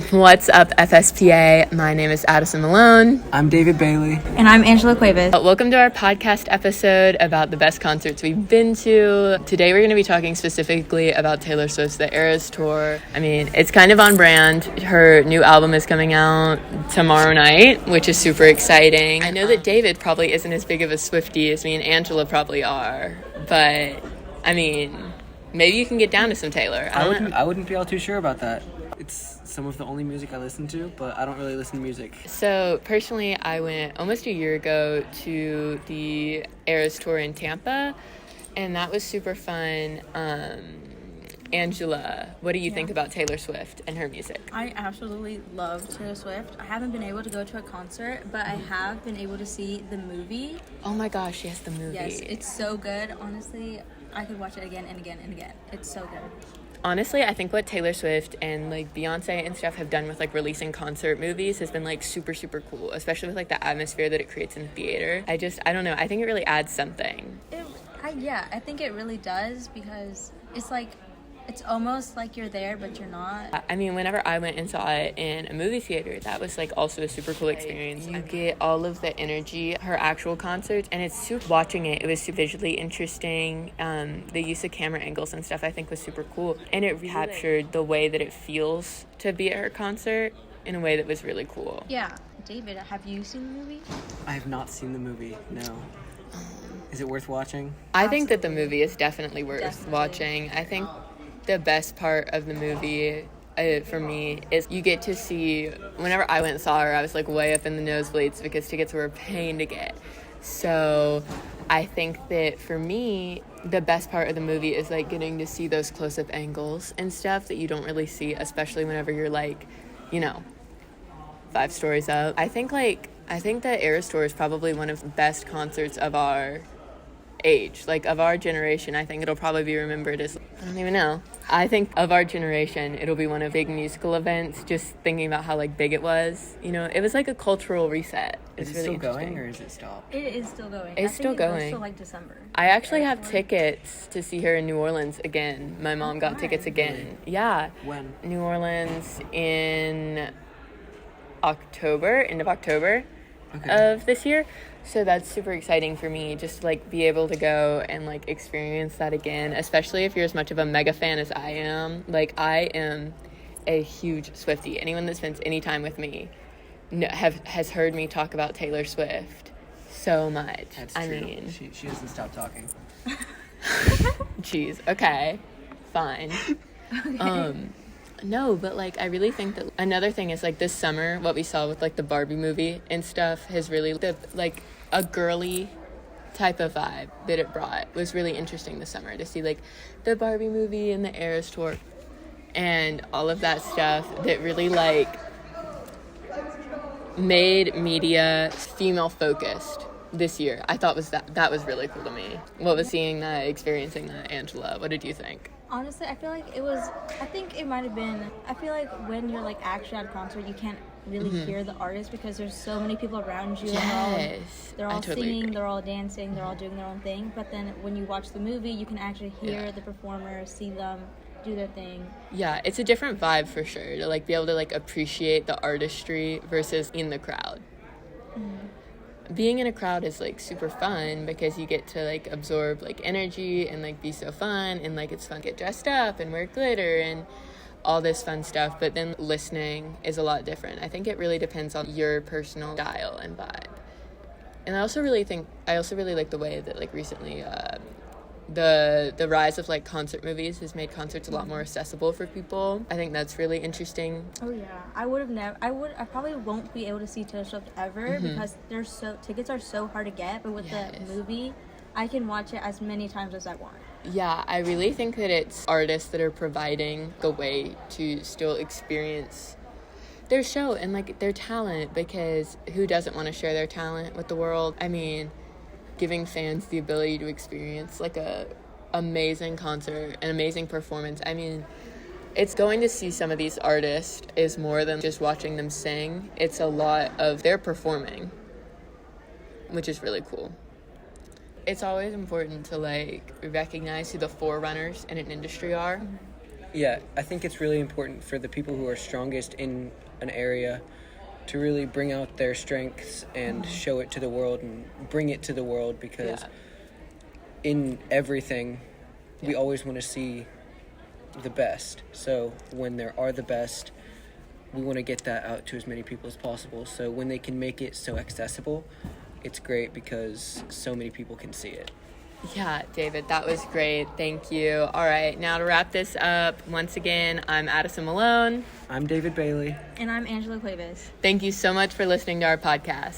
What's up, FSPA? My name is Addison Malone. I'm David Bailey. And I'm Angela Cuevas. Welcome to our podcast episode about the best concerts we've been to. Today we're going to be talking specifically about Taylor Swift's The Eras Tour. I mean, it's kind of on brand. Her new album is coming out tomorrow night, which is super exciting. I know that David probably isn't as big of a Swiftie as me and Angela probably are, but I mean, maybe you can get down to some Taylor. I wouldn't be all too sure about that. It's some of the only music I listen to, but I don't really listen to music. So personally, I went almost a year ago to the Eras Tour in Tampa, and that was super fun. Angela, what do you think about Taylor Swift and her music? I absolutely love Taylor Swift. I haven't been able to go to a concert, but I have been able to see the movie. Oh my gosh, yes, the movie. Yes, it's so good. Honestly, I could watch it again and again and again. It's so good. Honestly, I think what Taylor Swift and like Beyonce and stuff have done with like releasing concert movies has been like super, super cool, especially with like the atmosphere that it creates in the theater. I don't know. I think it really adds something. I think it really does, because it's like, it's almost like you're there, but you're not. I mean, whenever I went and saw it in a movie theater, that was like also a super cool experience. You get all of the energy, her actual concerts, and it's super, watching it was super visually interesting. The use of camera angles and stuff I think was super cool, and it captured the way that it feels to be at her concert in a way that was really cool. Yeah. David, have you seen the movie? I have not seen the movie, no. Is it worth watching? I think that the movie is definitely worth watching. I think the best part of the movie for me is you get to see, whenever I went and saw her, I was like way up in the nosebleeds because tickets were a pain to get. So I think that for me, the best part of the movie is like getting to see those close-up angles and stuff that you don't really see, especially whenever you're like, 5 stories up. I think the Eras Tour is probably one of the best concerts of our age, like of our generation. I think it'll probably be remembered as, I don't even know. I think of our generation, it'll be one of big musical events, just thinking about how like big it was. It was like a cultural reset. Is it still going or is it stopped? It is still going. It's still going. It goes till like December. I actually have tickets to see her in New Orleans again. My mom got tickets again. Yeah. When? New Orleans in end of October of this year. So that's super exciting for me, just to like be able to go and like experience that again, especially if you're as much of a mega fan as I am. Like, I am a huge Swiftie. Anyone that spends any time with me has heard me talk about Taylor Swift so much. That's true. I mean, she doesn't stop talking. Jeez. Okay. Fine. Okay. No, but like I really think that another thing is like this summer, what we saw with like the Barbie movie and stuff has really like a girly type of vibe that it brought was really interesting this summer, to see like the Barbie movie and the Eras Tour and all of that stuff that really like made media female focused this year. I thought that was really cool to me. What was experiencing that, Angela? What did you think? Honestly, I feel like I feel like when you're like actually at a concert, you can't really hear the artist because there's so many people around you. Yes. They're all totally singing, agree. they're all dancing, they're all doing their own thing. But then when you watch the movie, you can actually hear the performers, see them do their thing. Yeah, it's a different vibe for sure, to like be able to like appreciate the artistry versus in the crowd. Being in a crowd is like super fun because you get to like absorb like energy and like be so fun, and like it's fun to get dressed up and wear glitter and all this fun stuff, but then listening is a lot different. I think it really depends on your personal style and vibe. And I also really like the way that like recently the rise of like concert movies has made concerts a lot more accessible for people. I think that's really interesting. Oh yeah, I probably won't be able to see Taylor Swift ever because tickets are so hard to get. But with the movie, I can watch it as many times as I want. Yeah, I really think that it's artists that are providing the way to still experience their show and like their talent, because who doesn't want to share their talent with the world? I mean, giving fans the ability to experience like a amazing concert, an amazing performance. I mean, it's going to see some of these artists is more than just watching them sing. It's a lot of their performing, which is really cool. It's always important to like recognize who the forerunners in an industry are. Yeah, I think it's really important for the people who are strongest in an area to really bring out their strengths and show it to the world and bring it to the world, because in everything we always want to see the best. So when there are the best, we want to get that out to as many people as possible. So when they can make it so accessible, it's great because so many people can see it. Yeah, David, that was great. Thank you. All right, now to wrap this up, once again, I'm Addison Malone. I'm David Bailey. And I'm Angela Cuevas. Thank you so much for listening to our podcast.